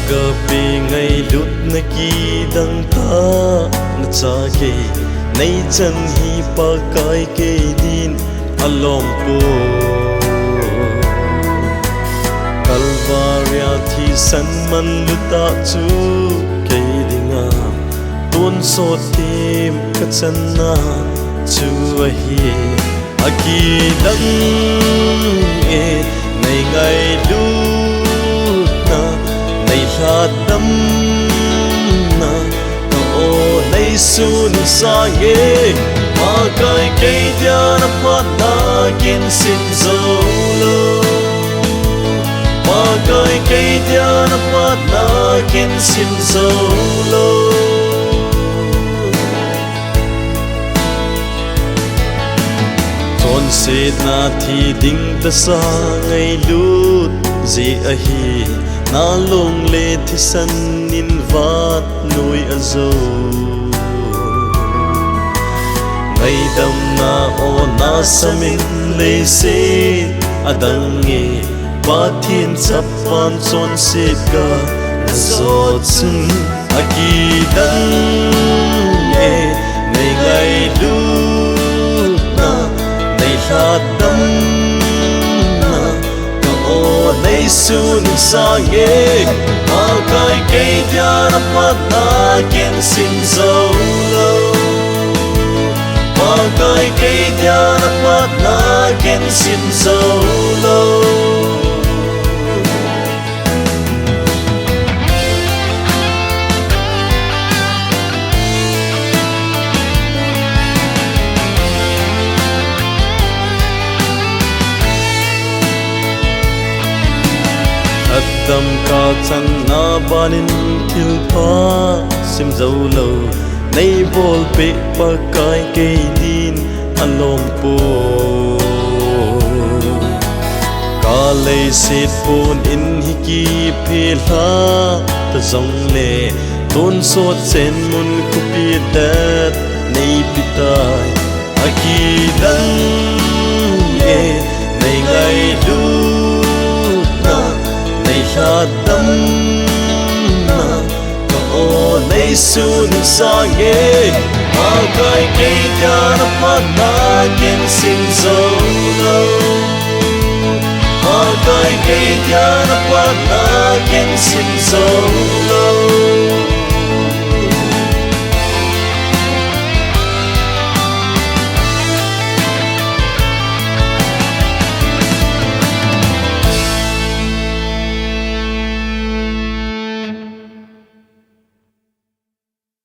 cơ bị ngày lút na kỳ đăng ta na cha kê nay chân hi pa kai kê din alom po Calvaria thi san man luta chu kê dinga tuôn sốt tim ka chân na chu hi aki đăng e ngày ngày lút na ngày hạt đâm na o nay sun sa nghe mà cái cây dia na phát na kin sin zolo mà cái cây dia na phát na kin sin zolo thôn se na thi ding ta sa ngày lut gì ahi na long le thi san in vat nuôi azo ngày đam na o na samin le se adang nge ba thiên sắp pan son se ka na zot sun aki dang nge ngày ngày lut na ngày hạt đâm na o nay sun sa nghe mà cái cây dia na phát na ken sin zolo mà cái cây dia na phát na ken sin zolo Dam ka chan na banin thil pha sim zo lo nei bol pe pa kai ke din alom po ka le sit pun in hi ki phela ta zong le ton sot sen mun ku pi dat nei pitai aki dang e nei ngai du hạt đâm na o nay sun sa nghe mà cái cây dia na phát na ken sin zolo mà cái cây dia na phát na ken sin zolo